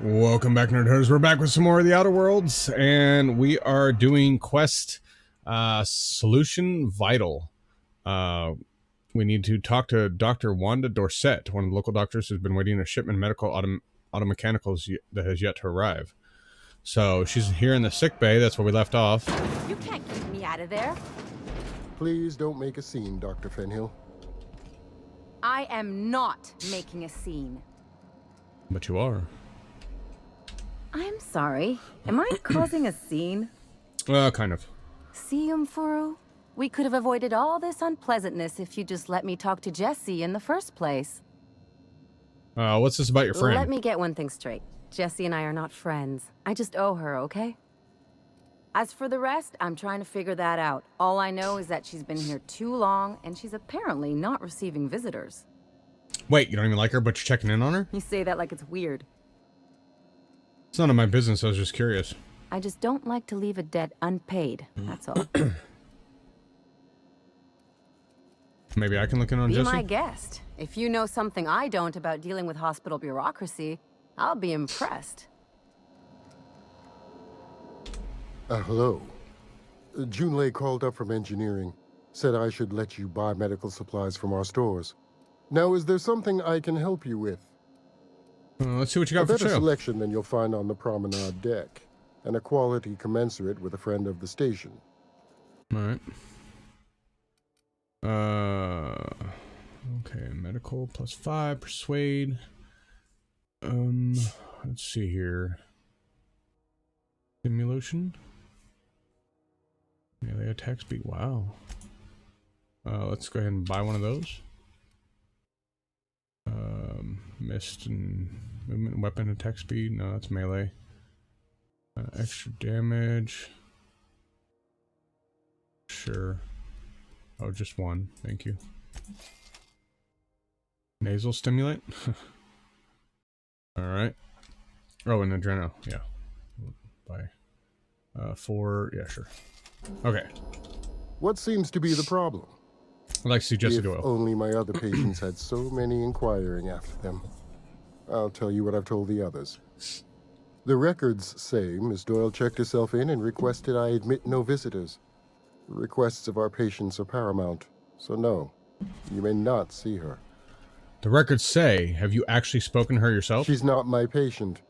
Welcome back, Nerd Hunters. We're back with some more of the Outer Worlds, and we are doing quest Solution Vital. We need to talk to Dr. Wanda Dorset, one of the local doctors who's been waiting a shipment of medical automechanicals that has yet to arrive. So she's here in the sick bay. That's where we left off. You can't keep me out of there. Please don't make a scene, Dr. Fenhill. I am not making a scene. But you are. I'm sorry. Am I causing a scene? Kind of. See, Umfuru? We could have avoided all this unpleasantness if you just let me talk to Jessie in the first place. What's this about your friend? Let me get one thing straight. Jessie and I are not friends. I just owe her, okay? As for the rest, I'm trying to figure that out. All I know is that she's been here too long, and she's apparently not receiving visitors. Wait, you don't even like her, but you're checking in on her? You say that like it's weird. It's none of my business, I was just curious. I just don't like to leave a debt unpaid, that's all. Maybe I can look in on Jessie? Be my guest. If you know something I don't about dealing with hospital bureaucracy, I'll be impressed. Hello. Junlei called up from engineering. Said I should let you buy medical supplies from our stores. Now, is there something I can help you with? Let's see what you got A for better sale. selection than you'll find on the promenade deck, and a quality commensurate with a friend of the station. Alright. Okay, medical +5, persuade. Let's see here. Simulation. Melee attack speed, wow. Let's go ahead and buy one of those. Mist and movement, weapon attack speed, no, that's melee. Extra damage. Sure. Oh, just one, thank you. Nasal stimulant. Alright. Oh, and adrenal, yeah. Bye. 4, yeah, sure. Okay. What seems to be the problem? I'd like to see Jessie If Doyle. only my other patients had so many inquiring after them. I'll tell you what I've told the others. The records say Miss Doyle checked herself in and requested I admit no visitors. The requests of our patients are paramount, so no, you may not see her. The records say, have you actually spoken to her yourself? She's not my patient.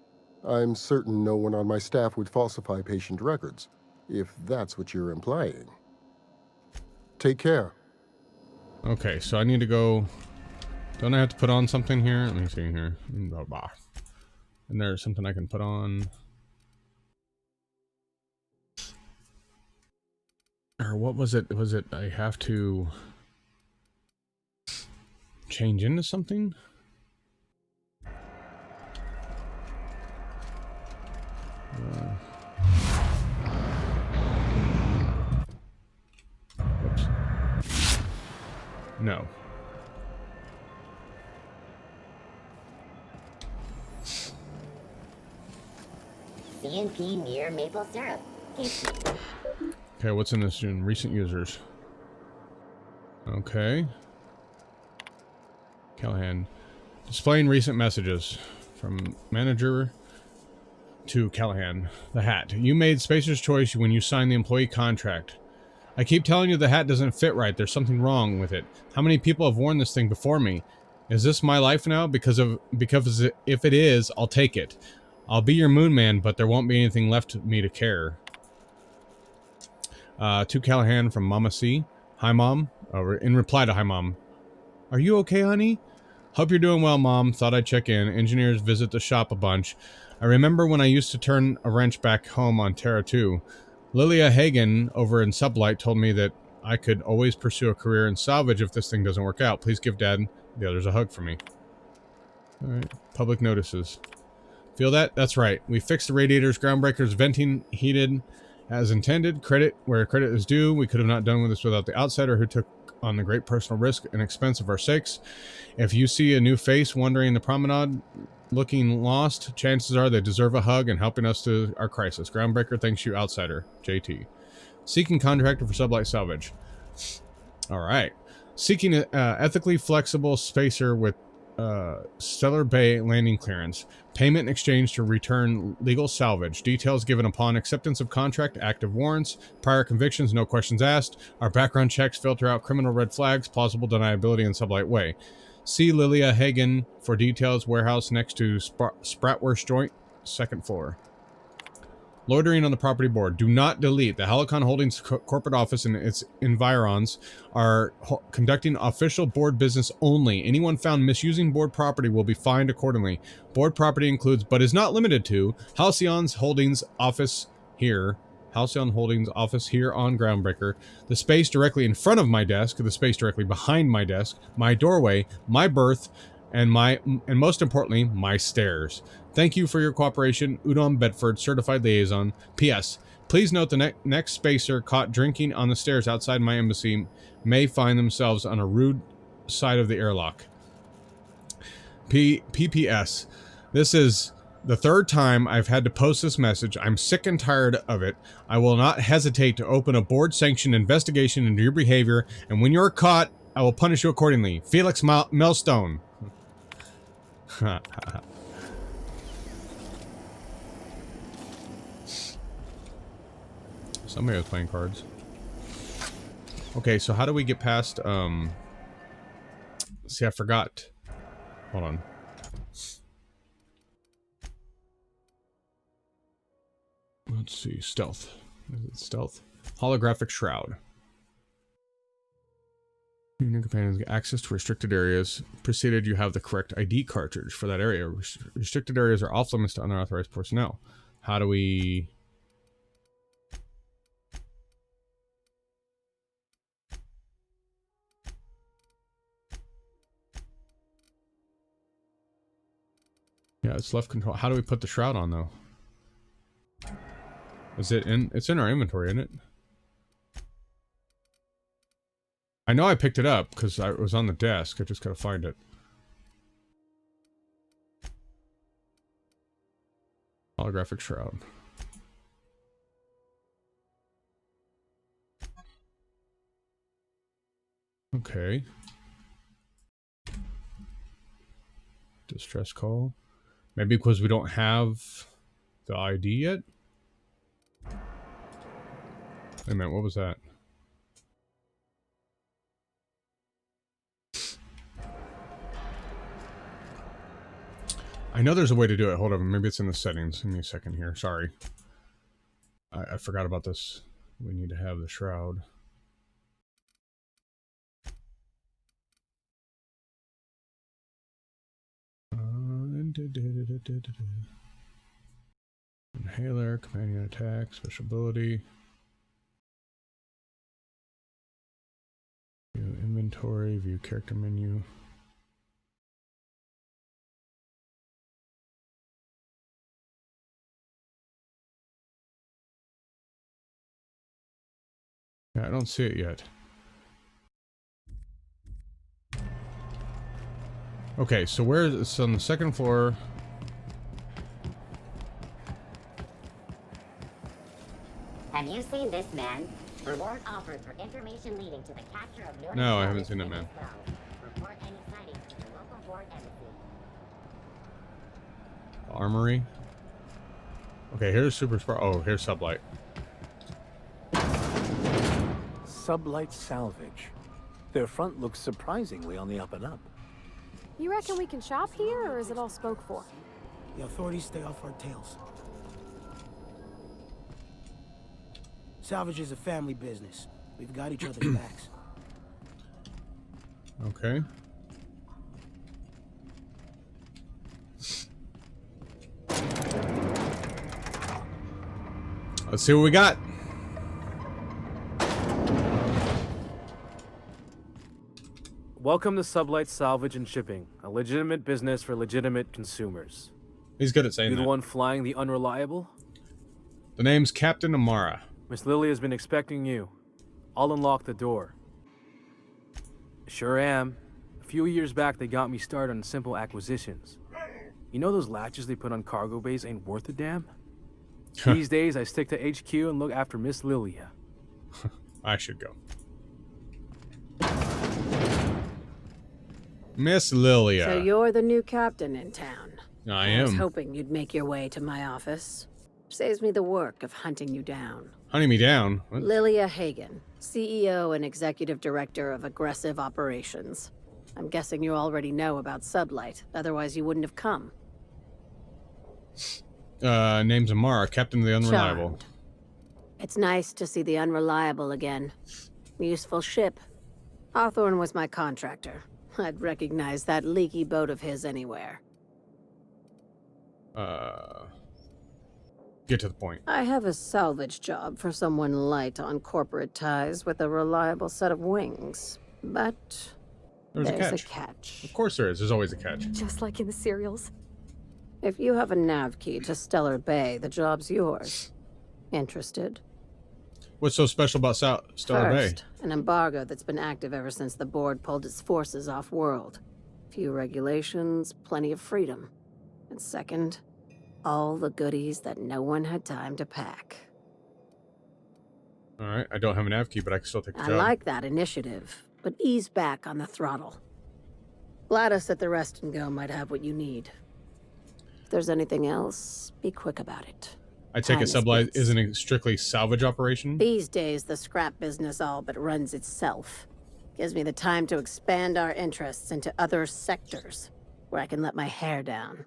I'm certain no one on my staff would falsify patient records, if that's what you're implying. Take care. Okay, so I need to go... Don't I have to put on something here? Let me see here. Blah, blah. And there's something I can put on. Or what was it? Was it I have to change into something? Whoops. No. CNP near maple syrup. Okay, what's in this in recent users? Okay. Callahan. Displaying recent messages from manager to Callahan. The hat. You made Spacer's choice when you signed the employee contract. I keep telling you the hat doesn't fit right. There's something wrong with it. How many people have worn this thing before me? Is this my life now? Because if it is, I'll take it. I'll be your moon man, but there won't be anything left of me to care. To Callahan from Mama C. Hi, Mom. In reply to Hi, Mom. Are you okay, honey? Hope you're doing well, Mom. Thought I'd check in. Engineers visit the shop a bunch. I remember when I used to turn a wrench back home on Terra 2. Lilia Hagen over in Sublight told me that I could always pursue a career in salvage if this thing doesn't work out. Please give Dad and the others a hug for me. Alright. Public notices. Feel that? That's right. We fixed the radiators, groundbreakers, venting heated as intended. Credit where credit is due. We could have not done this without the outsider who took on the great personal risk and expense of our sakes. If you see a new face wandering the promenade looking lost, chances are they deserve a hug and helping us to our crisis. Groundbreaker thanks you, outsider. JT. Seeking contractor for Sublight Salvage. Alright. Seeking an ethically flexible spacer with Stellar Bay landing clearance. Payment in exchange to return legal salvage. Details given upon acceptance of contract. Active warrants. Prior convictions. No questions asked. Our background checks filter out criminal red flags. Plausible deniability in Sublight Way. See Lilia Hagen for details. Warehouse next to Spratwurst joint. Second floor. Loitering on the property board. Do not delete. The Helicon Holdings corporate office and its environs are conducting official board business only. Anyone found misusing board property will be fined accordingly. Board property includes, but is not limited to, Halcyon's Holdings office here. Halcyon Holdings office here on Groundbreaker. The space directly in front of my desk. The space directly behind my desk. My doorway. My berth. And most importantly, my stairs. Thank you for your cooperation, Udom Bedford, Certified Liaison. P.S. Please note the next spacer caught drinking on the stairs outside my embassy may find themselves on a rude side of the airlock. P.P.S. This is the third time I've had to post this message. I'm sick and tired of it. I will not hesitate to open a board-sanctioned investigation into your behavior, and when you're caught, I will punish you accordingly. Felix Melstone. Somebody was playing cards. Okay, so how do we get past, see, I forgot. Hold on. Let's see, stealth. Is it stealth? Holographic shroud. New companions get access to restricted areas. Proceeded, you have the correct ID cartridge for that area. Restricted areas are off limits to unauthorized personnel. How do we... Yeah, it's left control. How do we put the shroud on, though? Is it in... It's in our inventory, isn't it? I know I picked it up, because it was on the desk. I just gotta find it. Holographic shroud. Okay. Distress call. Maybe because we don't have the ID yet? Wait a minute, what was that? I know there's a way to do it. Hold on, maybe it's in the settings. Give me a second here. Sorry. I forgot about this. We need to have the shroud. Inhaler, companion attack, special ability. View inventory, view character menu. Yeah, I don't see it yet. Okay, so where is it's on the second floor. Have you seen this man? Reward offered for information leading to the capture of Northern No, I haven't terrorists seen it, in man. this realm. Report any sightings to the local board embassy. Armory. Okay, here's Super Spar. Oh, here's Sublight. Sublight salvage. Their front looks surprisingly on the up and up. You reckon we can shop here, or is it all spoke for? The authorities stay off our tails. Salvage is a family business. We've got each other's backs. Okay. Let's see what we got. Welcome to Sublight Salvage and Shipping, a legitimate business for legitimate consumers. He's good at saying You that. the one flying the unreliable? The name's Captain Amara. Miss Lily has been expecting you. I'll unlock the door. Sure am. A few years back, they got me started on simple acquisitions. You know those latches they put on cargo bays ain't worth a damn? These days, I stick to HQ and look after Miss Lilia. I should go. Miss Lilia. So you're the new captain in town. I was am. hoping you'd make your way to my office. Saves me the work of hunting you down. Hunting me down? What? Lilia Hagen, CEO and Executive Director of Aggressive Operations. I'm guessing you already know about Sublight, otherwise you wouldn't have come. Name's Amara, Captain of the Unreliable. Charmed. It's nice to see the Unreliable again. Useful ship. Hawthorne was my contractor. I'd recognize that leaky boat of his anywhere. Get to the point. I have a salvage job for someone light on corporate ties with a reliable set of wings. But There's there's a a catch. catch. Of course there is. There's always a catch. Just like in the serials. If you have a nav key to Stellar Bay, the job's yours. Interested? What's so special about Stellar Bay? First, an embargo that's been active ever since the board pulled its forces off-world. Few regulations, plenty of freedom. And second, all the goodies that no one had time to pack. Alright, I don't have an nav key, but I can still take the I job. like that initiative, but ease back on the throttle. Gladys at the Rest and Go might have what you need. If there's anything else, be quick about it. I take Time it is Sublight bits. isn't a strictly salvage operation? These days, the scrap business all but runs itself. Gives me the time to expand our interests into other sectors, where I can let my hair down.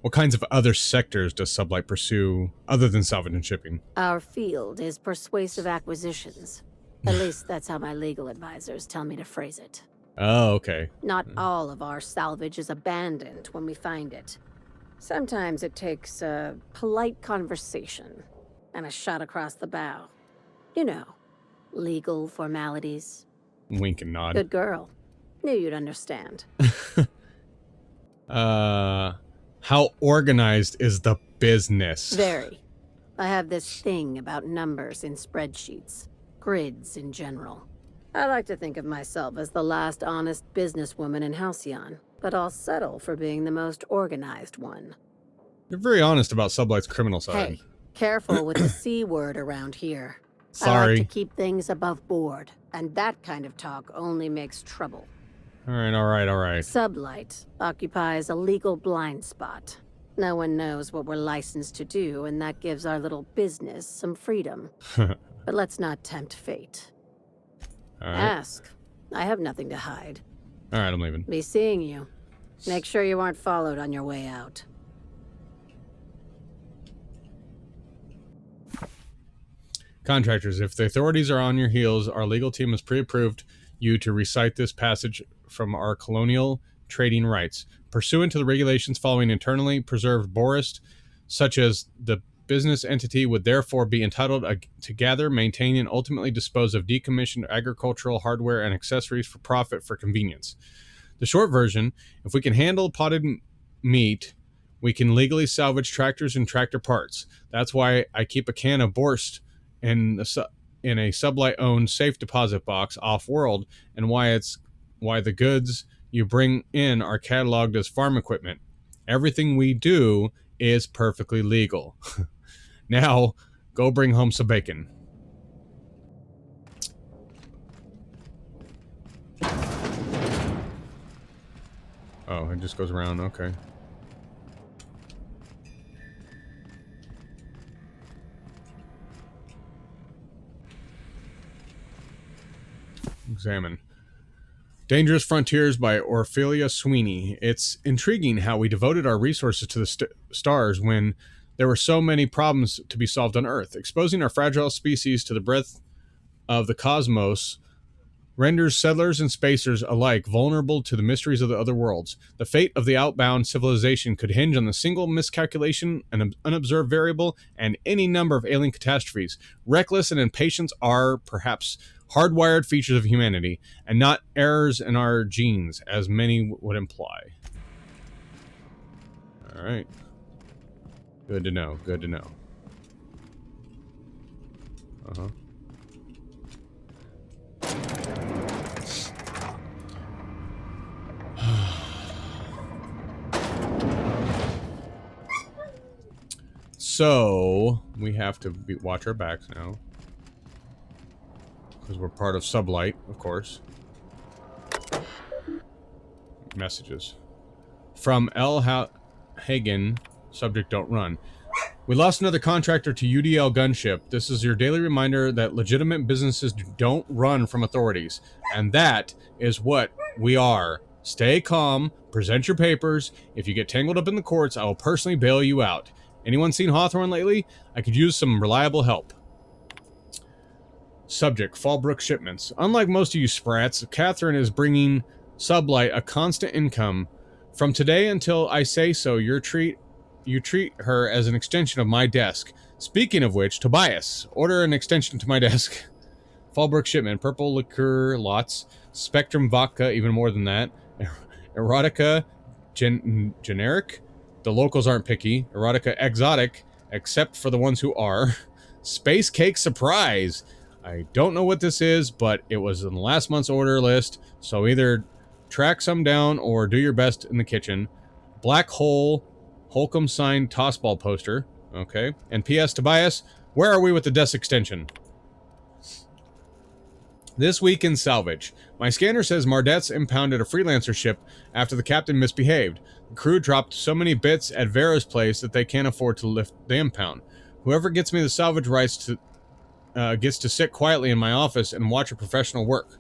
What kinds of other sectors does Sublight pursue other than salvage and shipping? Our field is persuasive acquisitions. At least that's how my legal advisors tell me to phrase it. Oh, okay. Not all of our salvage is abandoned when we find it. Sometimes it takes a polite conversation and a shot across the bow. You know, legal formalities. Wink and nod. Good girl. Knew you'd understand. How organized is the business? Very. I have this thing about numbers in spreadsheets, grids in general. I like to think of myself as the last honest businesswoman in Halcyon, but I'll settle for being the most organized one. You're very honest about Sublight's criminal side. Hey, careful with the C word around here. I Sorry. like to keep things above board, and that kind of talk only makes trouble. Alright. Sublight occupies a legal blind spot. No one knows what we're licensed to do, and that gives our little business some freedom. But let's not tempt fate. Alright. Ask. I have nothing to hide. Alright, I'm leaving. Be seeing you. Make sure you aren't followed on your way out. Contractors, if the authorities are on your heels, our legal team has pre-approved you to recite this passage from our colonial trading rights. Pursuant to the regulations following internally preserved borist, such as the business entity would therefore be entitled to gather, maintain, and ultimately dispose of decommissioned agricultural hardware and accessories for profit for convenience. The short version, if we can handle potted meat, we can legally salvage tractors and tractor parts. That's why I keep a can of Borst in a Sublight-owned safe deposit box off-world, and why the goods you bring in are cataloged as farm equipment. Everything we do is perfectly legal. Now, go bring home some bacon. Oh, it just goes around, okay. Examine. Dangerous Frontiers by Orphelia Sweeney. It's intriguing how we devoted our resources to the stars when there were so many problems to be solved on Earth. Exposing our fragile species to the breadth of the cosmos renders settlers and spacers alike vulnerable to the mysteries of the other worlds. The fate of the outbound civilization could hinge on the single miscalculation, an unobserved variable, and any number of alien catastrophes. Reckless and impatience are, perhaps, hardwired features of humanity, and not errors in our genes, as many would imply. Alright. Good to know, good to know. Uh-huh. So, we have to watch our backs now. Because we're part of Sublight, of course. messages. From L. Hagen, subject don't run. We lost another contractor to UDL gunship. This is your daily reminder that legitimate businesses don't run from authorities. And that is what we are. Stay calm, present your papers. If you get tangled up in the courts, I will personally bail you out. Anyone seen Hawthorne lately? I could use some reliable help. Subject, Fallbrook shipments. Unlike most of you sprats, Catherine is bringing Sublight a constant income. From today until I say so, you treat her as an extension of my desk. Speaking of which, Tobias, order an extension to my desk. Fallbrook shipment, purple liqueur lots, Spectrum vodka, even more than that, erotica generic, the locals aren't picky, erotica exotic, except for the ones who are, space cake surprise. I don't know what this is, but it was in last month's order list, so either track some down or do your best in the kitchen. Black hole, Holcomb signed tossball poster, okay, and P.S. Tobias, where are we with the desk extension? This week in salvage. My scanner says Mardet's impounded a freelancer ship after the captain misbehaved. The crew dropped so many bits at Vera's place that they can't afford to lift the impound. Whoever gets me the salvage rights gets to sit quietly in my office and watch a professional work.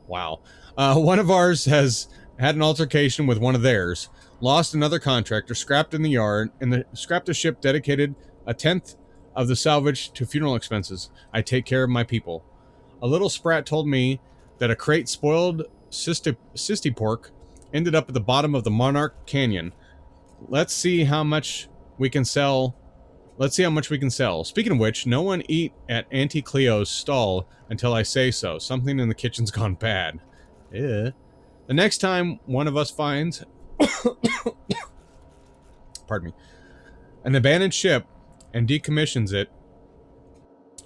Wow. One of ours has had an altercation with one of theirs, lost another contractor, scrapped in the yard, and scrapped a ship dedicated a tenth of the salvage to funeral expenses. I take care of my people. A little sprat told me that a crate spoiled cysty pork ended up at the bottom of the Monarch Canyon. Let's see how much we can sell. Speaking of which, no one eat at Auntie Cleo's stall until I say so. Something in the kitchen's gone bad. Yeah. The next time one of us finds pardon me, an abandoned ship and decommissions it,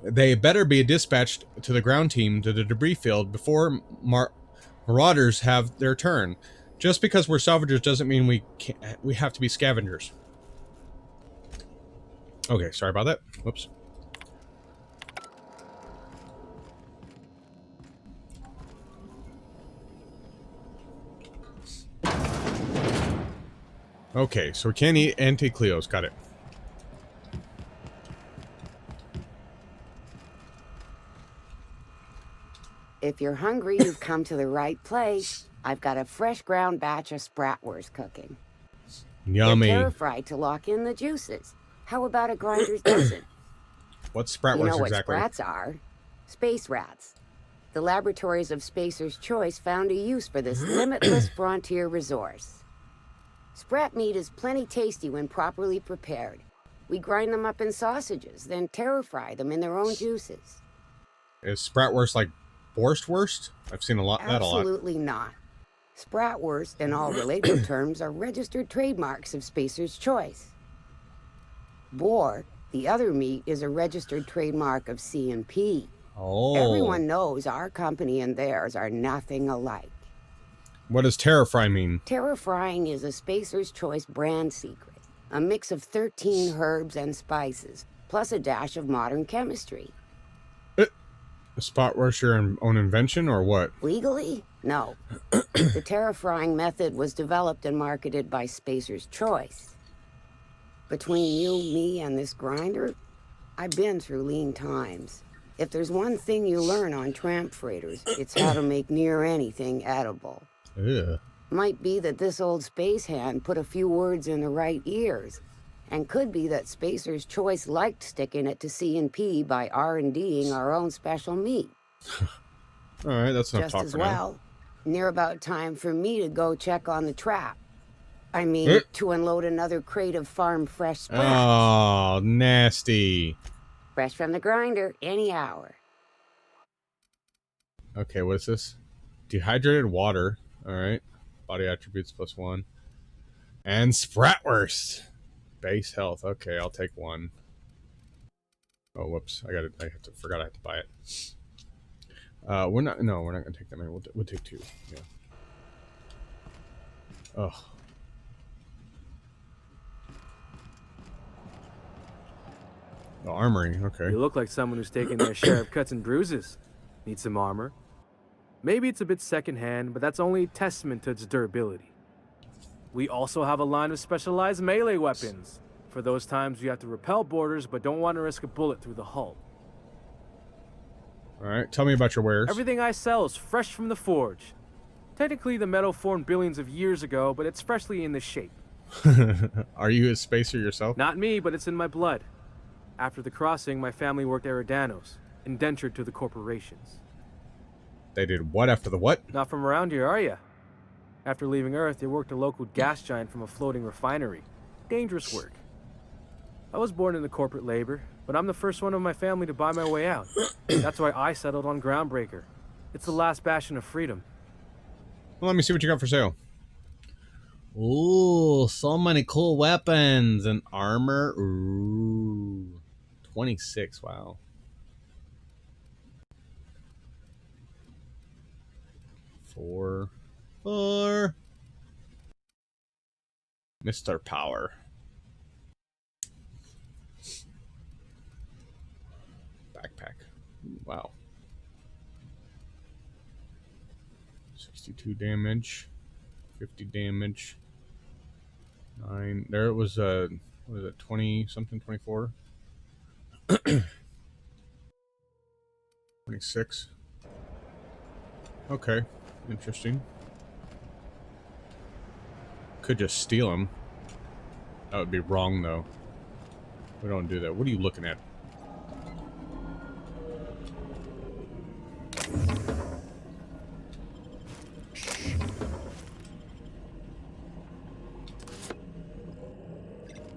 they better be dispatched to the ground team to the debris field before marauders have their turn. Just because we're salvagers doesn't mean we have to be scavengers. Okay, sorry about that. Whoops. Okay, so we can't eat Auntie Cleo's. Got it. If you're hungry, you've come to the right place. I've got a fresh ground batch of spratwurst cooking. Yummy. They're fried to lock in the juices. How about a grinder's dozen? What's spratwurst You know what exactly? sprats are? Space rats. The laboratories of Spacer's Choice found a use for this limitless frontier resource. Sprat meat is plenty tasty when properly prepared. We grind them up in sausages, then terror fry them in their own juices. Is spratwurst like Borstwurst? I've seen that a lot. Absolutely not. Spratwurst and all related terms are registered trademarks of Spacer's Choice. Boar, the other meat, is a registered trademark of C&P. Oh. Everyone knows our company and theirs are nothing alike. What does terror fry mean? Terror frying is a Spacer's Choice brand secret. A mix of 13 herbs and spices, plus a dash of modern chemistry. A spratwurst your own invention, or what? Legally? No. The terror frying method was developed and marketed by Spacer's Choice. Between you, me, and this grinder, I've been through lean times. If there's one thing you learn on tramp freighters, it's how to make near anything edible. Ugh. Might be that this old space hand put a few words in the right ears, and could be that Spacer's Choice liked sticking it to C&P by R&Ding our own special meat. All right, that's enough Just talk as for now. well, near about time for me to go check on the trap. I mean, to unload another crate of farm fresh sprats. Oh, nasty. Fresh from the grinder, any hour. Okay, what is this? Dehydrated water. All right. Body attributes +1. And spratwurst. Base health. Okay, I'll take one. Oh, whoops. Forgot I had to buy it. We're not going to take that many. We'll take 2. Yeah. Oh. The armory. Okay. You look like someone who's taken their share of cuts and bruises. Need some armor? Maybe it's a bit secondhand, but that's only a testament to its durability. We also have a line of specialized melee weapons, for those times you have to repel boarders but don't want to risk a bullet through the hull. Alright, tell me about your wares. Everything I sell is fresh from the forge. Technically, the metal formed billions of years ago, but it's freshly in this shape. Are you a spacer yourself? Not me, but it's in my blood. After the crossing, my family worked Eridanos, indentured to the corporations. They did what after the what? Not from around here, are ya? After leaving Earth, they worked a local gas giant from a floating refinery. Dangerous work. I was born into corporate labor, but I'm the first one of my family to buy my way out. That's why I settled on Groundbreaker. It's the last bastion of freedom. Well, let me see what you got for sale. Ooh, so many cool weapons and armor. Ooh, 26, wow. Four. Mr. Power. Backpack. Wow. 62 damage. 50 damage. 9. There it was, what was it, 20 something, 24? 26. Okay. Interesting. Could just steal them. That would be wrong, though. We don't do that. What are you looking at?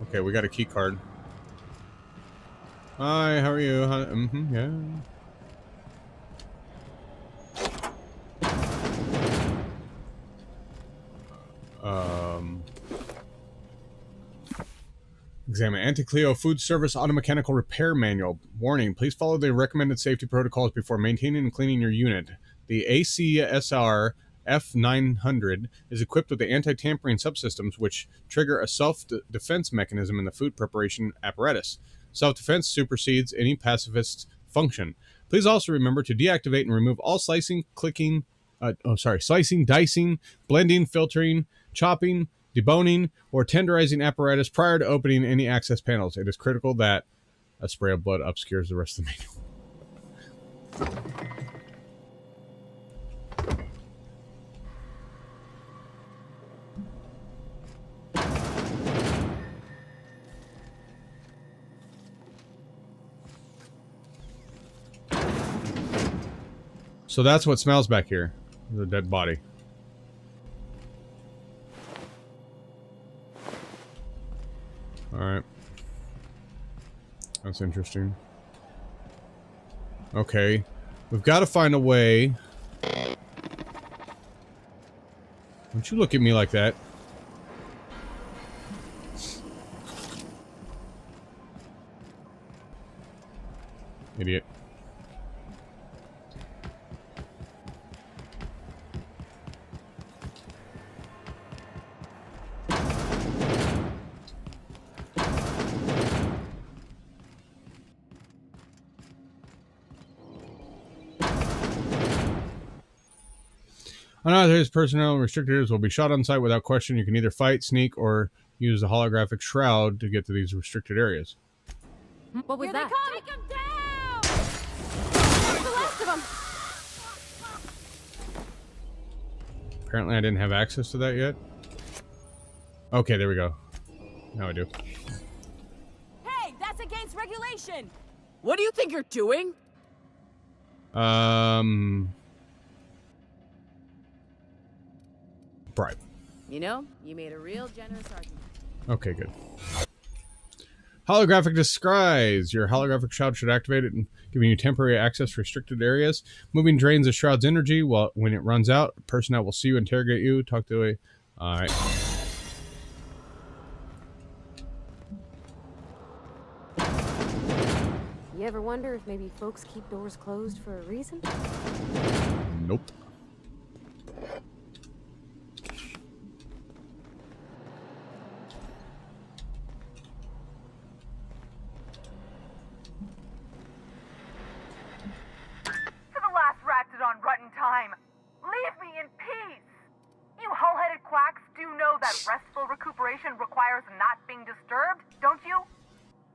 Okay, we got a key card. Hi, how are you? Yeah. Examine Anti-Cleo Food Service Automechanical Repair Manual. Warning, please follow the recommended safety protocols before maintaining and cleaning your unit. The ACSR F900 is equipped with the anti-tampering subsystems which trigger a self-defense mechanism in the food preparation apparatus. Self-defense supersedes any pacifist function. Please also remember to deactivate and remove all slicing, dicing, blending, filtering, chopping, deboning, or tenderizing apparatus prior to opening any access panels. It is critical that a spray of blood obscures the rest of the manual. So that's what smells back here. The dead body. Alright. That's interesting. Okay. We've got to find a way. Don't you look at me like that. Idiot. Unauthorized personnel and restricted areas will be shot on site without question. You can either fight, sneak, or use the holographic shroud to get to these restricted areas. What was that? Take him down! Where's the last of them? Apparently I didn't have access to that yet. Okay, there we go. Now I do. Hey, that's against regulation! What do you think you're doing? Bribe. You know, you made a real generous argument. Okay, good. Holographic disguise. Your holographic shroud should activate it, giving you temporary access to restricted areas. Moving drains the shroud's energy. When it runs out, personnel will see you, interrogate you, talk to a... Alright. You ever wonder if maybe folks keep doors closed for a reason? Nope. To the last rat on rotten time. requires not being disturbed, don't you?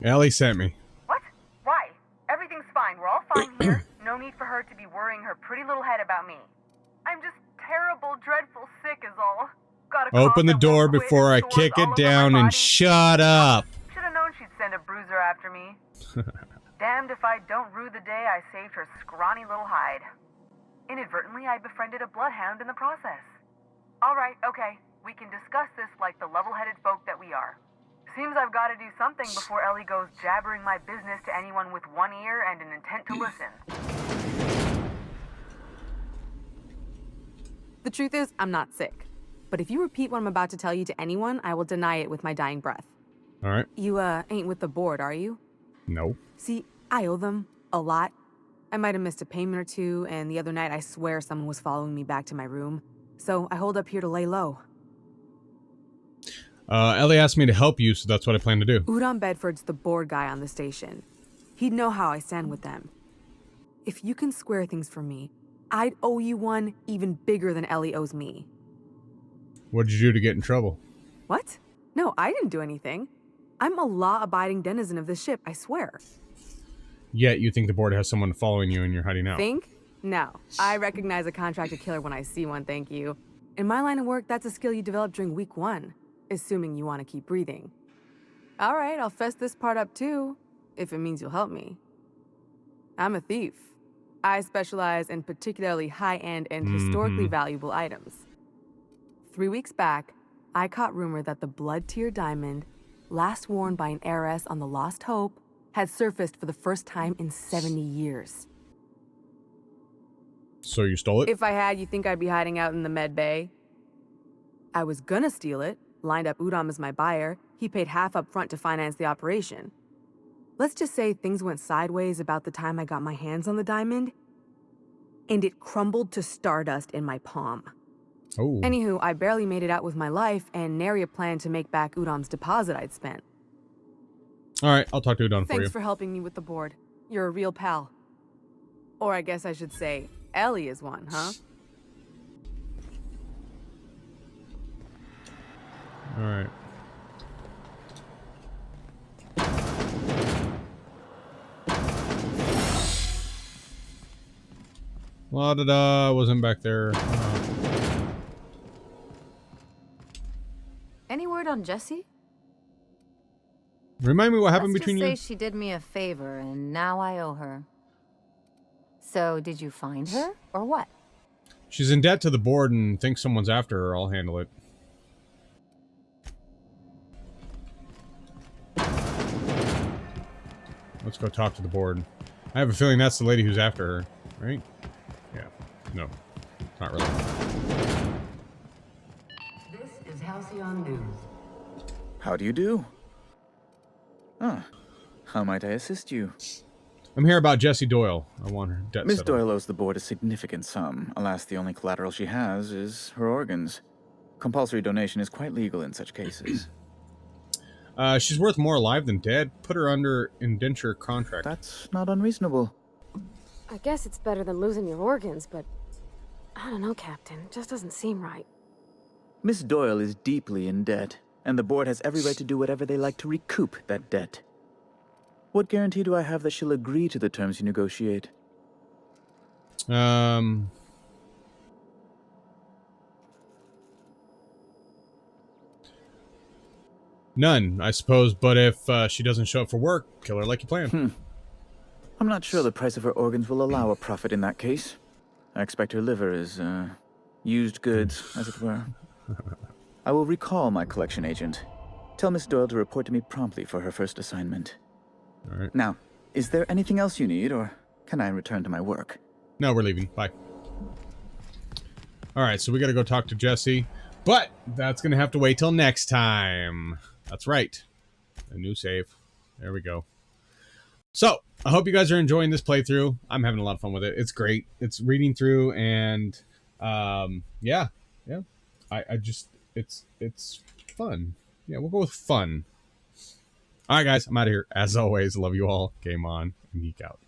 Ellie sent me. What? Why? Everything's fine. We're all fine here. No need for her to be worrying her pretty little head about me. I'm just terrible, dreadful sick is all. Got a cough Open the that door won't quit before I and sores kick all it over down my and body. shut up. Should have known she'd send a bruiser after me. Damned if I don't rue the day I saved her scrawny little hide. Inadvertently, I befriended a bloodhound in the process. Alright, okay. We can discuss this like the level-headed folk that we are. Seems I've got to do something before Ellie goes jabbering my business to anyone with one ear and an intent to listen. The truth is, I'm not sick. But if you repeat what I'm about to tell you to anyone, I will deny it with my dying breath. All right. You, ain't with the board, are you? No. See, I owe them a lot. I might have missed a payment or two, and the other night I swear someone was following me back to my room. So I hold up here to lay low. Ellie asked me to help you, so that's what I plan to do. Udon Bedford's the board guy on the station. He'd know how I stand with them. If you can square things for me, I'd owe you one even bigger than Ellie owes me. What did you do to get in trouble? What? No, I didn't do anything. I'm a law-abiding denizen of this ship, I swear. Yet you think the board has someone following you and you're hiding out. Think? No. I recognize a contracted killer when I see one, thank you. In my line of work, that's a skill you develop during week 1, assuming you want to keep breathing. All right, I'll fess this part up too, if it means you'll help me. I'm a thief. I specialize in particularly high-end and historically valuable items. 3 weeks back, I caught rumor that the blood-tier diamond, last worn by an heiress on the Lost Hope, had surfaced for the first time in 70 years. So you stole it? If I had, you think I'd be hiding out in the med bay? I was gonna steal it, lined up Udom as my buyer. He paid half up front to finance the operation. Let's just say things went sideways about the time I got my hands on the diamond, and it crumbled to stardust in my palm. Oh. Anywho, I barely made it out with my life, and nary a plan to make back Udom's deposit I'd spent. All right, I'll talk to Udon for you. Thanks for helping me with the board. You're a real pal. Or I guess I should say, Ellie is one, huh? All right. La-da-da, wasn't back there. Any word on Jessie? Remind me what happened between Let's you? just say she did me a favor, and now I owe her. So, did you find her, or what? She's in debt to the board and thinks someone's after her. I'll handle it. Let's go talk to the board. I have a feeling that's the lady who's after her, right? Yeah. No. Not really. This is Halcyon News. How do you do? Ah, how might I assist you? I'm here about Jessie Doyle. I want her debt Miss settled. Doyle owes the board a significant sum. Alas, the only collateral she has is her organs. Compulsory donation is quite legal in such cases. She's worth more alive than dead. Put her under indenture contract. That's not unreasonable. I guess it's better than losing your organs, but I don't know, Captain. It just doesn't seem right. Miss Doyle is deeply in debt, and the board has every right to do whatever they like to recoup that debt. What guarantee do I have that she'll agree to the terms you negotiate? None, I suppose, but if she doesn't show up for work, kill her like you planned. I'm not sure the price of her organs will allow a profit in that case. I expect her liver is, used goods, as it were. I will recall my collection agent. Tell Miss Doyle to report to me promptly for her first assignment. All right. Now, is there anything else you need, or can I return to my work? No, we're leaving. Bye. All right, so we got to go talk to Jessie, but that's going to have to wait till next time. That's right. A new save. There we go. So, I hope you guys are enjoying this playthrough. I'm having a lot of fun with it. It's great. It's reading through and, yeah. I just, it's fun. Yeah, we'll go with fun. All right, guys, I'm out of here. As always, love you all. Game on and geek out.